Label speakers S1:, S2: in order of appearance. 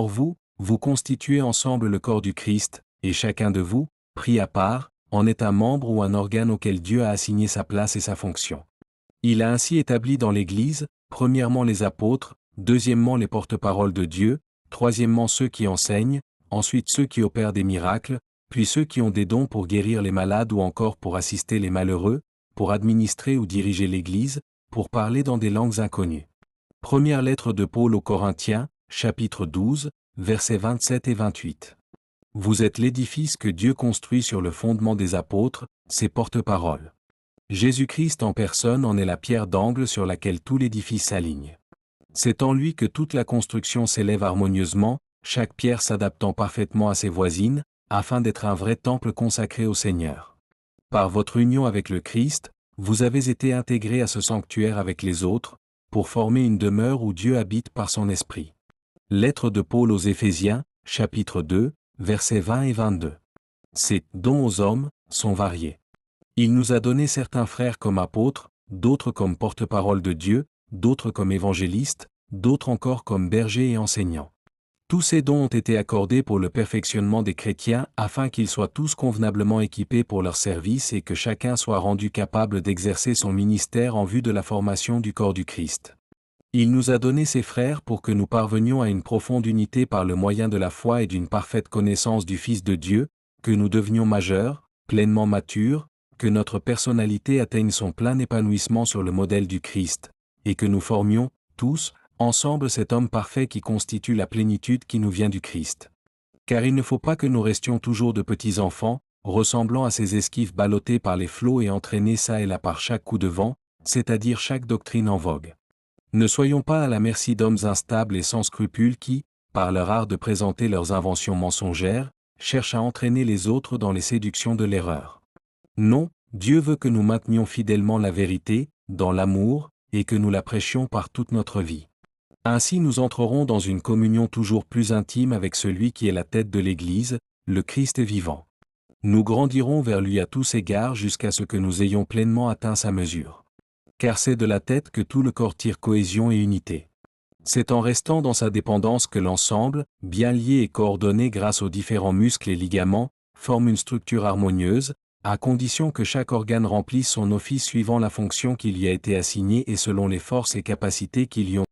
S1: Or vous, vous constituez ensemble le corps du Christ, et chacun de vous, pris à part, en est un membre ou un organe auquel Dieu a assigné sa place et sa fonction. Il a ainsi établi dans l'Église, premièrement les apôtres, deuxièmement les porte-paroles de Dieu, troisièmement ceux qui enseignent, ensuite ceux qui opèrent des miracles, puis ceux qui ont des dons pour guérir les malades ou encore pour assister les malheureux, pour administrer ou diriger l'Église, pour parler dans des langues inconnues. Première lettre de Paul aux Corinthiens, chapitre 12, versets 27 et 28. Vous êtes l'édifice que Dieu construit sur le fondement des apôtres, ses porte-paroles. Jésus-Christ en personne en est la pierre d'angle sur laquelle tout l'édifice s'aligne. C'est en lui que toute la construction s'élève harmonieusement, chaque pierre s'adaptant parfaitement à ses voisines, afin d'être un vrai temple consacré au Seigneur. Par votre union avec le Christ, vous avez été intégrés à ce sanctuaire avec les autres, pour former une demeure où Dieu habite par son Esprit. Lettre de Paul aux Éphésiens, chapitre 2, versets 20 et 22. Ces « dons aux hommes » sont variés. Il nous a donné certains frères comme apôtres, d'autres comme porte-parole de Dieu, d'autres comme évangélistes, d'autres encore comme bergers et enseignants. Tous ces dons ont été accordés pour le perfectionnement des chrétiens afin qu'ils soient tous convenablement équipés pour leur service et que chacun soit rendu capable d'exercer son ministère en vue de la formation du corps du Christ. Il nous a donné ses frères pour que nous parvenions à une profonde unité par le moyen de la foi et d'une parfaite connaissance du Fils de Dieu, que nous devenions majeurs, pleinement matures, que notre personnalité atteigne son plein épanouissement sur le modèle du Christ, et que nous formions, tous, ensemble cet homme parfait qui constitue la plénitude qui nous vient du Christ. Car il ne faut pas que nous restions toujours de petits enfants, ressemblant à ces esquifs ballottés par les flots et entraînés çà et là par chaque coup de vent, c'est-à-dire chaque doctrine en vogue. Ne soyons pas à la merci d'hommes instables et sans scrupules qui, par leur art de présenter leurs inventions mensongères, cherchent à entraîner les autres dans les séductions de l'erreur. Non, Dieu veut que nous maintenions fidèlement la vérité, dans l'amour, et que nous la prêchions par toute notre vie. Ainsi nous entrerons dans une communion toujours plus intime avec celui qui est la tête de l'Église, le Christ vivant. Nous grandirons vers lui à tous égards jusqu'à ce que nous ayons pleinement atteint sa mesure. Car c'est de la tête que tout le corps tire cohésion et unité. C'est en restant dans sa dépendance que l'ensemble, bien lié et coordonné grâce aux différents muscles et ligaments, forme une structure harmonieuse, à condition que chaque organe remplisse son office suivant la fonction qui lui a été assignée et selon les forces et capacités qui lui ont